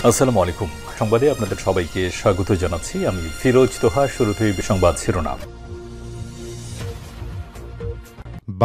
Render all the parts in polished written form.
আসসালামু আলাইকুম। সংবাদে আপনাদের সবাইকে স্বাগত জানাচ্ছি। আমি ফিরোজ তোহা। শুরুতেই সংবাদ শিরোনাম।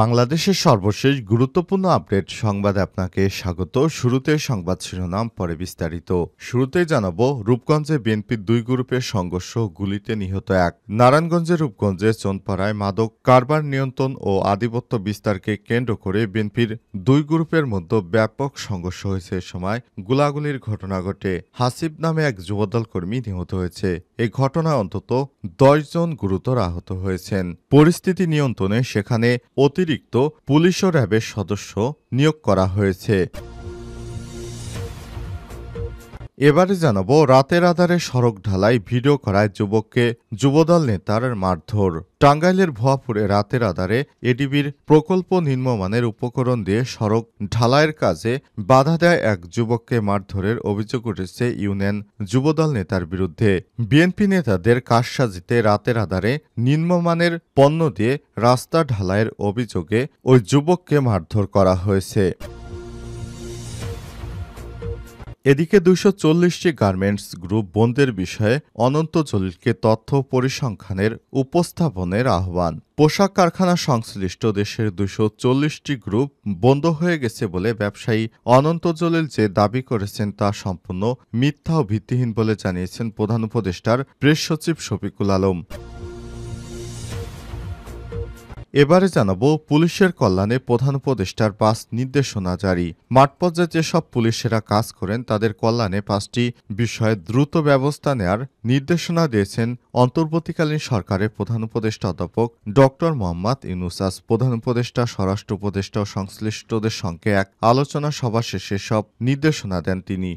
বাংলাদেশের সর্বশেষ গুরুত্বপূর্ণ আপডেট সংবাদে আপনাকে স্বাগত। শুরুতে সংবাদ শিরোনাম, পরে বিস্তারিত। শুরুতেই জানাবো, রূপগঞ্জে বিএনপির দুই গ্রুপের সংঘর্ষ, গুলিতে নিহত এক। নারায়ণগঞ্জের রূপগঞ্জে চোনপাড়ায় মাদক কারবার নিয়ন্ত্রণ ও আধিপত্য বিস্তারকে কেন্দ্র করে বিএনপির দুই গ্রুপের মধ্যে ব্যাপক সংঘর্ষ হয়েছে। এ সময় গোলাগুলির ঘটনা ঘটে। হাসিব নামে এক যুবদল কর্মী নিহত হয়েছে। এই ঘটনায় অন্তত 10 জন গুরুতর আহত হয়েছেন। পরিস্থিতি নিয়ন্ত্রণে সেখানে অতিরিক্ত পুলিশ ও র্যাবের সদস্য নিয়োগ করা হয়েছে। এবারে জানাবো, রাতের আধারে সড়ক ঢালাই ভিডিও করায় যুবককে যুবদল নেতার মারধর। টাঙ্গাইলের ভুয়াপুরে রাতের আধারে এডিবির প্রকল্প নিম্নমানের উপকরণ দিয়ে সড়ক ঢালাইয়ের কাজে বাধা দেয় এক যুবককে মারধরের অভিযোগ উঠেছে ইউনিয়ন যুবদল নেতার বিরুদ্ধে। বিএনপি নেতাদের কারসাজিতে রাতের আধারে নিম্নমানের পণ্য দিয়ে রাস্তা ঢালাইয়ের অভিযোগে ওই যুবককে মারধর করা হয়েছে। এদিকে ২৪০টি গার্মেন্টস গ্রুপ বন্ধের বিষয়ে অনন্ত জলিলকে তথ্য পরিসংখ্যানের উপস্থাপনের আহ্বান। পোশাক কারখানা সংশ্লিষ্ট দেশের ২৪০টি গ্রুপ বন্ধ হয়ে গেছে বলে ব্যবসায়ী অনন্ত জলিল যে দাবি করেছেন তা সম্পূর্ণ মিথ্যা ও ভিত্তিহীন বলে জানিয়েছেন প্রধান উপদেষ্টার প্রেস সচিব শফিকুল আলম। এবারে জানাবো, পুলিশের কল্যাণে প্রধান উপদেষ্টার ৫ নির্দেশনা জারি। মাঠ পর্যায়ে যেসব পুলিশেরা কাজ করেন তাদের কল্যাণে ৫টি বিষয়ে দ্রুত ব্যবস্থা নেয়ার নির্দেশনা দিয়েছেন অন্তর্বর্তীকালীন সরকারের প্রধান উপদেষ্টা অধ্যাপক ড মোহাম্মদ ইউনূস। আজ প্রধান উপদেষ্টা, স্বরাষ্ট্র উপদেষ্টা ও সংশ্লিষ্টদের সঙ্গে এক আলোচনা সভা শেষে সব নির্দেশনা দেন তিনি।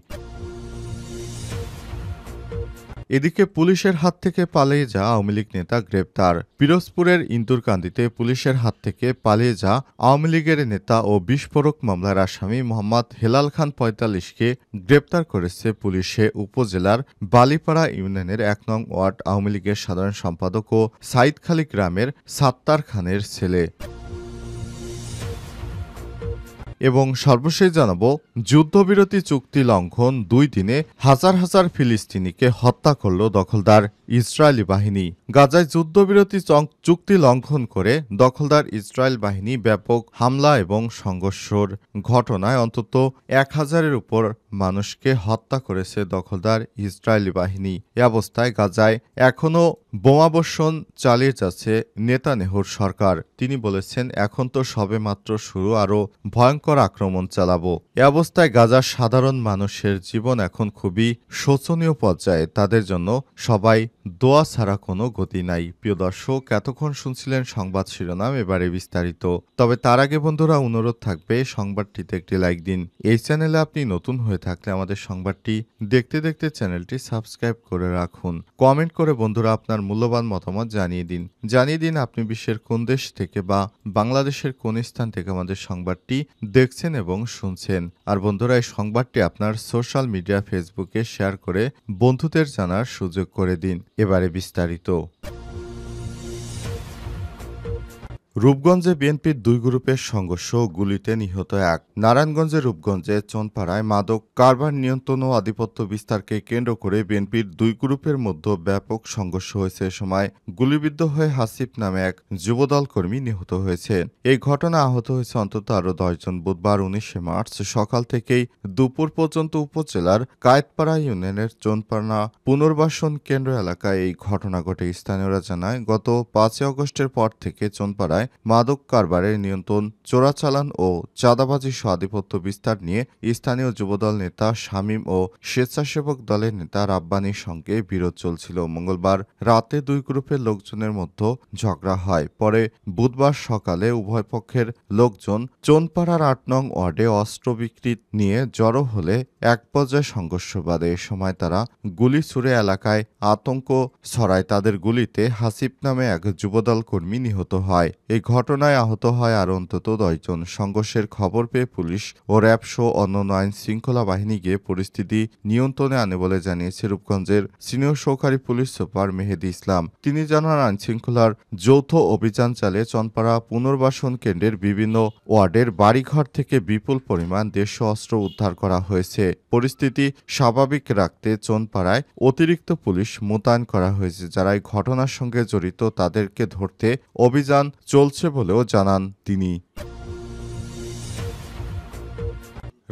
এদিকে পুলিশের হাত থেকে পালিয়ে যাওয়া আওয়ামী লীগ নেতা গ্রেপ্তার। পিরোজপুরের ইন্দুরকান্দিতে পুলিশের হাত থেকে পালিয়ে যাওয়া আওয়ামী লীগের নেতা ও বিস্ফোরক মামলার আসামি মোহাম্মদ হেলাল খান ৪৫কে গ্রেপ্তার করেছে পুলিশে। উপজেলার বালিপাড়া ইউনিয়নের ১ নং ওয়ার্ড আওয়ামী লীগের সাধারণ সম্পাদক ও সাইদখালী গ্রামের সাত্তার খানের ছেলে। এবং সর্বশেষ জানাবো, যুদ্ধবিরতি চুক্তি লঙ্ঘন ২ দিনে হাজার হাজার ফিলিস্তিনিকে হত্যা করল দখলদার ইসরায়েলি বাহিনী। গাজায় যুদ্ধবিরতি চুক্তি লঙ্ঘন করে দখলদার ইসরায়েল বাহিনী ব্যাপক হামলা এবং সংঘর্ষের ঘটনায় অন্তত ১,০০০-এর উপর মানুষকে হত্যা করেছে দখলদার ইসরায়েলি বাহিনী। এ অবস্থায় গাজায় এখনও বোমাবর্ষণ চালিয়ে যাচ্ছে নেতানিয়াহুর সরকার। তিনি বলেছেন, এখন তো সবেমাত্র শুরু, আরও ভয়ঙ্কর আক্রমণ চালাবো। এ অবস্থায় গাজার সাধারণ মানুষের জীবন এখন খুবই শোচনীয় পর্যায়ে। তাদের জন্য সবাই দোয়া ছাড়া কোনো গতি নাই। প্রিয় দর্শক, এতক্ষণ শুনছিলেন সংবাদ শিরোনাম, এবারে বিস্তারিত। তবে তার আগে বন্ধুরা, অনুরোধ থাকবে সংবাদটিতে একটি লাইক দিন। এই চ্যানেলে আপনি নতুন হয়ে থাকলে আমাদের সংবাদটি দেখতে দেখতে চ্যানেলটি সাবস্ক্রাইব করে রাখুন। কমেন্ট করে বন্ধুরা আপনার মূল্যবান মতামত জানিয়ে দিন আপনি বিশ্বের কোন দেশ থেকে বা বাংলাদেশের কোন স্থান থেকে আমাদের সংবাদটি দেখছেন এবং শুনছেন। আর বন্ধুরা, এই সংবাদটি আপনার সোশ্যাল মিডিয়া ফেসবুকে শেয়ার করে বন্ধুদের জানার সুযোগ করে দিন। এবারে বিস্তারিত। রূপগঞ্জে বিএনপির দুই গ্রুপের সংঘর্ষ, গুলিতে নিহত এক। নারায়ণগঞ্জের রূপগঞ্জে চোনপাড়ায় মাদক কারবার নিয়ন্ত্রণ ও আধিপত্য বিস্তারকে কেন্দ্র করে বিএনপির দুই গ্রুপের মধ্যে ব্যাপক সংঘর্ষ হয়েছে। এ সময় গুলিবিদ্ধ হয়ে হাসিব নামে এক যুবদল কর্মী নিহত হয়েছে। এই ঘটনা আহত হয়েছে অন্তত আরও 10 জন। বুধবার ১৯শে মার্চ সকাল থেকেই দুপুর পর্যন্ত উপজেলার কায়েতপাড়া ইউনিয়নের চোনপাড়া পুনর্বাসন কেন্দ্র এলাকায় এই ঘটনা ঘটে। স্থানীয়রা জানায়, গত ৫ আগস্টের পর থেকে চোনপাড়ায় মাদক কারবারের নিয়ন্ত্রণ, চোরাচালান ও চাঁদাবাজি সহ আধিপত্য বিস্তার নিয়ে স্থানীয় যুবদল নেতা শামীম ও স্বেচ্ছাসেবক দলের নেতা রাব্বানীর সঙ্গে বিরোধ চলছিল। মঙ্গলবার রাতে দুই গ্রুপের লোকজনের মধ্যে ঝগড়া হয়। পরে বুধবার সকালে উভয় পক্ষের লোকজন চোনপাড়ার ৮ নং ওয়ার্ডে অস্ত্র বিক্রি নিয়ে জড়ো হলে এক পর্যায়ে সংঘর্ষ বাধে। এ সময় তারা গুলি ছুড়ে এলাকায় আতঙ্ক ছড়ায়। তাদের গুলিতে হাসিব নামে এক যুবদল কর্মী নিহত হয়। এই ঘটনায় আহত হয় আরও অন্তত 10 জন। সংঘর্ষের খবর পেয়ে পুলিশ ও র্যাব-সহ অন্যান্য আইনশৃঙ্খলা বাহিনী গিয়ে পরিস্থিতি নিয়ন্ত্রণে আনে বলে জানিয়েছে রূপগঞ্জের সিনিয়র সহকারী পুলিশ সুপার মেহেদী ইসলাম। তিনি জানান, আইনশৃঙ্খলার যৌথ অভিযান চালিয়ে চনপাড়া পুনর্বাসন কেন্দ্রের বিভিন্ন ওয়ার্ডের বাড়িঘর থেকে বিপুল পরিমাণ দেশীয় অস্ত্র উদ্ধার করা হয়েছে। পরিস্থিতি স্বাভাবিক রাখতে চনপাড়ায় অতিরিক্ত পুলিশ মোতায়েন করা হয়েছে। যারা এই ঘটনার সঙ্গে জড়িত তাদেরকে ধরতে অভিযান চলছে বলেও জানান তিনি।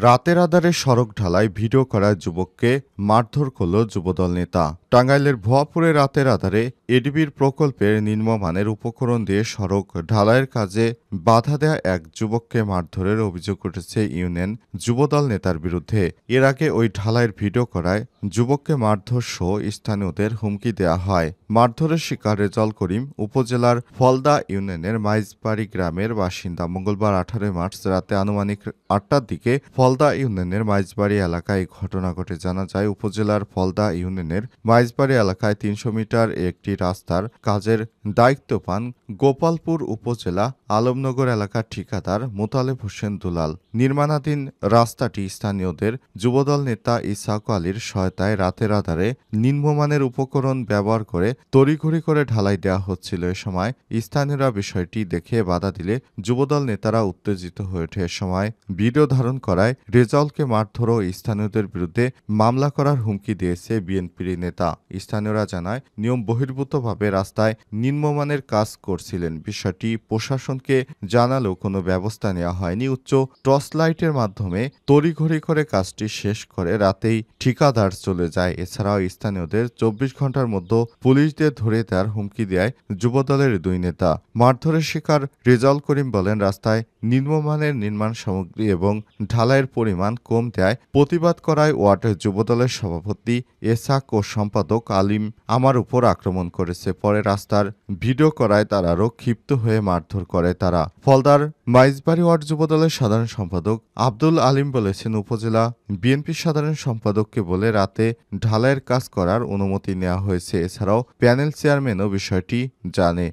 রাতের আধারে সড়ক ঢালাই ভিডিও করা যুবককে মারধর করল যুবদল নেতা। টাঙ্গাইলের ভুয়াপুরে রাতের আধারে এডিবির প্রকল্পের নিম্নমানের উপকরণ দিয়ে সড়ক ঢালাইয়ের কাজে বাধা দেয়া এক যুবককে মারধরের অভিযোগ উঠেছে ইউনিয়ন যুবদল নেতার বিরুদ্ধে। এর আগে ওই ঢালাইয়ের ভিডিও করায় যুবককে মারধর সহ স্থানীয়দের হুমকি দেয়া হয়। মারধরের শিকার রেজাউল করিম উপজেলার ফলদা ইউনিয়নের মাইজবাড়ি গ্রামের বাসিন্দা। মঙ্গলবার 18 মার্চ রাতে আনুমানিক 8টার দিকে ফলদা ইউনিয়নের মাইজবাড়ি এলাকায় ঘটনা ঘটে। জানা যায়, উপজেলার ফলদা ইউনিয়নের মাইজবাড়ি এলাকায় 300 মিটার একটি রাস্তার কাজের দায়িত্ব পান গোপালপুর উপজেলা আলমনগর এলাকার ঠিকাদার মোতালেব হোসেন দুলাল। নির্মাণাধীন রাস্তাটি স্থানীয়দের যুবদল নেতা ইসাক আলীর সহায়তায় রাতের আধারে নিম্নমানের উপকরণ ব্যবহার করে তড়িঘড়ি করে ঢালাই দেওয়া হচ্ছিল। এ সময় স্থানীয়রা বিষয়টি দেখে বাধা দিলে যুবদল নেতারা উত্তেজিত হয়ে ওঠে। এ সময় ভিডিও ধারণ করায় রেজাউলকে মারধর ও স্থানীয়দের বিরুদ্ধে মামলা করার হুমকি দিয়েছে বিএনপির নেতা। স্থানীয়রা জানায়, নিয়ম বহির্ভূতভাবে রাস্তায় নিম্নমানের কাজ করছিলেন। বিষয়টি প্রশাসনকে জানালেও কোনো ব্যবস্থা নেওয়া হয়নি। উচ্চ টর্চ লাইটের মাধ্যমে তড়িঘড়ি করে কাজটি শেষ করে রাতেই ঠিকাদার চলে যায়। এছাড়াও স্থানীয়দের 24 ঘন্টার মধ্যে পুলিশদের ধরে দেওয়ার হুমকি দেয় যুবদলের দুই নেতা। মারধরের শিকার রেজাউল করিম বলেন, রাস্তায় নিম্নমানের নির্মাণ সামগ্রী এবং ঢালাইয়ের পরিমাণ কম দেয় প্রতিবাদ করায় ওয়ার্ড যুবদলের সভাপতি এসাক ও সম্পাদক আলিম আমার উপর আক্রমণ করেছে। পরে রাস্তার ভিডিও করায় তারা আরও ক্ষিপ্ত হয়ে মারধর করে তারা। ফলদার মাইজবাড়ি ওয়ার্ড যুবদলের সাধারণ সম্পাদক আব্দুল আলিম বলেছেন, উপজেলা বিএনপির সাধারণ সম্পাদককে বলে রাতে ঢালাইয়ের কাজ করার অনুমতি নেওয়া হয়েছে। এছাড়াও প্যানেল চেয়ারম্যানও বিষয়টি জানে।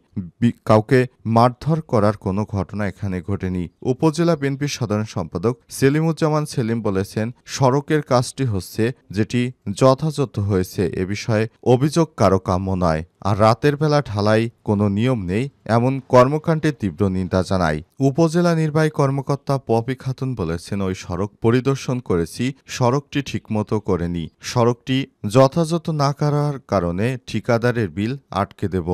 কাউকে মারধর করার কোনো ঘটনা এখানে ঘটেনি। উপজেলা বিএনপির সাধারণ সম্পাদক সেলিমুজ্জামান সেলিম বলেছেন, সড়কের কাজটি হচ্ছে যেটি যথাযথ হয়েছে, এ বিষয়ে অভিযোগ কারো কাম্য নয়। আর রাতের বেলা ঢালাই কোনো নিয়ম নেই এমন কর্মকাণ্ডের তীব্র নিন্দা জানায়। উপজেলা নির্বাহী কর্মকর্তা পপি খাতুন বলেছেন, ওই সড়ক পরিদর্শন করেছি, সড়কটি ঠিকমতো করেনি। সড়কটি যথাযথ না করার কারণে ঠিকাদারের বিল আটকে দেব।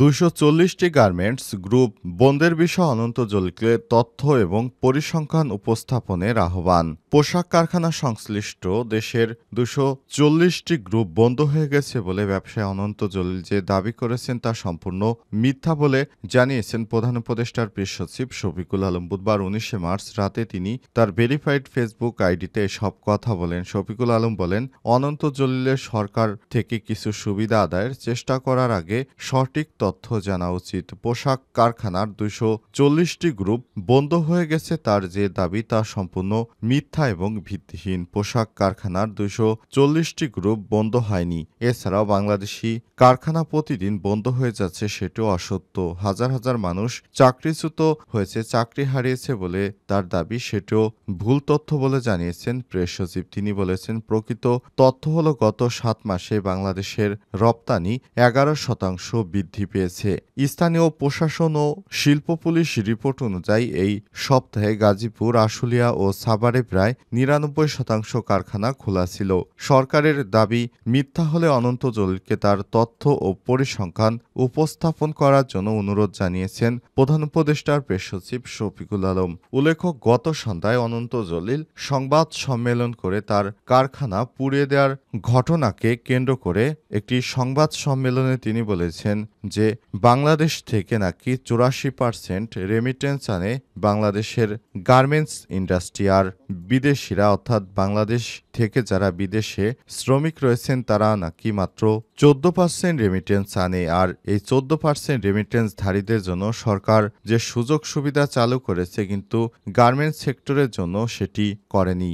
240টি গার্মেন্টস গ্রুপ বন্ধের বিষয়ে অনন্ত জলিলকে তথ্য এবং পরিসংখ্যান উপস্থাপনের আহ্বান। পোশাক কারখানা সংশ্লিষ্ট দেশের 240টি গ্রুপ বন্ধ হয়ে গেছে বলে ব্যবসায়ী অনন্ত জলিল যে দাবি করেছেন তা সম্পূর্ণ মিথ্যা বলে জানিয়েছেন প্রধান উপদেষ্টার প্রেস সচিব শফিকুল আলম। বুধবার 19 মার্চ রাতে তিনি তার ভেরিফাইড ফেসবুক আইডিতে সব কথা বলেন। শফিকুল আলম বলেন, অনন্ত জলিলের সরকার থেকে কিছু সুবিধা আদায়ের চেষ্টা করার আগে সঠিক তথ্য জানা উচিত। পোশাক কারখানার 240টি গ্রুপ বন্ধ হয়ে গেছে তার যে দাবি তা সম্পূর্ণ মিথ্যা এবং ভিত্তিহীন। পোশাক কারখানার 240টি গ্রুপ বন্ধ হয়নি। এছাড়াও বাংলাদেশি কারখানা প্রতিদিন বন্ধ হয়ে যাচ্ছে, সেটিও অসত্য। হাজার হাজার মানুষ চাকরিচ্যুত হয়েছে, চাকরি হারিয়েছে বলে তার দাবি, সেটিও ভুল তথ্য বলে জানিয়েছেন প্রেস সচিব। তিনি বলেছেন, প্রকৃত তথ্য হলো গত 7 মাসে বাংলাদেশের রপ্তানি 11% বৃদ্ধি পেয়েছে। স্থানীয় প্রশাসন ও শিল্প পুলিশ রিপোর্ট অনুযায়ী এই সপ্তাহে গাজীপুর, আশুলিয়া ও সাভারে প্রায় 99% কারখানা খোলা ছিল। সরকারের দাবি মিথ্যা হলে অনন্ত জলিলকে তার তথ্য ও পরিসংখ্যান উপস্থাপন করার জন্য অনুরোধ জানিয়েছেন প্রধান উপদেষ্টার প্রেস সচিব শফিকুল আলম। উল্লেখ্য, গত সন্ধ্যায় অনন্ত জলিল সংবাদ সম্মেলন করে তার কারখানা পুড়িয়ে দেওয়ার ঘটনাকে কেন্দ্র করে একটি সংবাদ সম্মেলনে তিনি বলেছেন যে বাংলাদেশ থেকে নাকি 84% রেমিটেন্স আনে বাংলাদেশের গার্মেন্টস ইন্ডাস্ট্রি, আর বিদেশিরা অর্থাৎ বাংলাদেশ থেকে যারা বিদেশে শ্রমিক রয়েছেন তারা নাকি মাত্র 14% রেমিটেন্স আনে। আর এই 14% রেমিটেন্সধারীদের জন্য সরকার যে সুযোগ সুবিধা চালু করেছে, কিন্তু গার্মেন্টস সেক্টরের জন্য সেটি করেনি।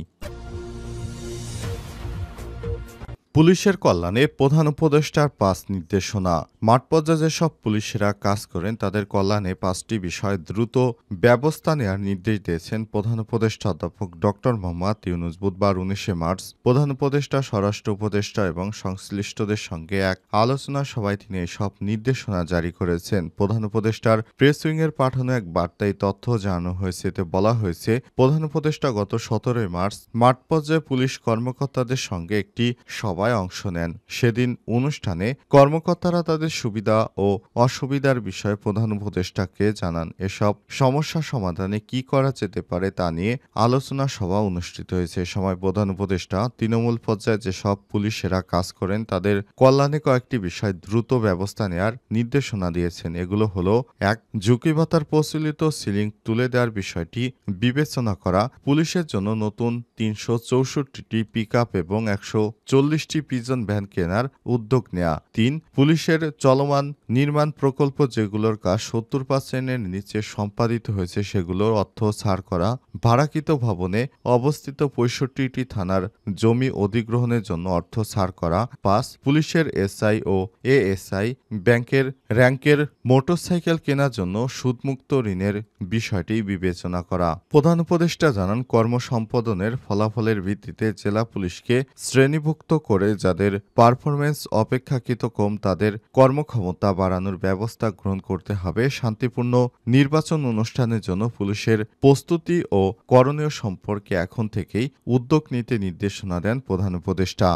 পুলিশের কল্যাণে প্রধান উপদেষ্টার ৫ নির্দেশনা। মাঠ পর্যায়ে যেসব পুলিশেরা কাজ করেন তাদের কল্যাণে ৫টি বিষয়ে দ্রুত ব্যবস্থা নেওয়ার নির্দেশ দিয়েছেন প্রধান উপদেষ্টা অধ্যাপক ড. মোহাম্মদ ইউনূস। বুধবার ১৯শে মার্চ প্রধান উপদেষ্টা, স্বরাষ্ট্র উপদেষ্টা এবং সংশ্লিষ্টদের সঙ্গে এক আলোচনা সভায় তিনি এসব নির্দেশনা জারি করেছেন। প্রধান উপদেষ্টার প্রেস উইংয়ের পাঠানো এক বার্তায় তথ্য জানানো হয়েছে। এতে বলা হয়েছে, প্রধান উপদেষ্টা গত ১৭ মার্চ মাঠ পর্যায়ে পুলিশ কর্মকর্তাদের সঙ্গে একটি সভায় অংশ নেন। সেদিন অনুষ্ঠানে কর্মকর্তারা তাদের সুবিধা ও অসুবিধার বিষয়ে প্রধান উপদেষ্টাকে জানান। এসব সমস্যা সমাধানে কি করা যেতে পারে তা নিয়ে আলোচনা সভা অনুষ্ঠিত হয়েছে। এ সময় প্রধান উপদেষ্টা তৃণমূল পর্যায়ে যেসব পুলিশেরা কাজ করেন তাদের কল্যাণে কয়েকটি বিষয় দ্রুত ব্যবস্থা নেওয়ার নির্দেশনা দিয়েছেন। এগুলো হলো: ১. ঝুঁকি ভাতার প্রচলিত সিলিং তুলে দেওয়ার বিষয়টি বিবেচনা করা, পুলিশের জন্য নতুন ৩৬৪টি পিকআপ এবং ১৪০টি পিজন ভ্যান কেনার উদ্যোগ নেওয়া। ৩. পুলিশের চলমান নির্মাণ প্রকল্প যেগুলোর কাজ ৭০%-এর নিচে সম্পাদিত হয়েছে সেগুলোর অর্থ ছাড় করা। ভাড়াকৃত ভবনে অবস্থিত ৬৫টি থানার জমি অধিগ্রহণের জন্য অর্থ ছাড় করা। ৫. পুলিশের এসআই ও এএসআই ব্যাংকের র্যাঙ্কের মোটরসাইকেল কেনার জন্য সুদমুক্ত ঋণের বিষয়টি বিবেচনা করা। প্রধান উপদেষ্টা জানান, কর্মসম্পাদনের ফলাফলের ভিত্তিতে জেলা পুলিশকে শ্রেণীভুক্ত করে যাদের পারফরমেন্স অপেক্ষাকৃত কম তাদের কর্মক্ষমতা বাড়ানোর ব্যবস্থা গ্রহণ করতে হবে। শান্তিপূর্ণ নির্বাচন অনুষ্ঠানের জন্য পুলিশের প্রস্তুতি ও করণীয় সম্পর্কে এখন থেকেই উদ্যোগ নিতে নির্দেশনা দেন প্রধান উপদেষ্টা।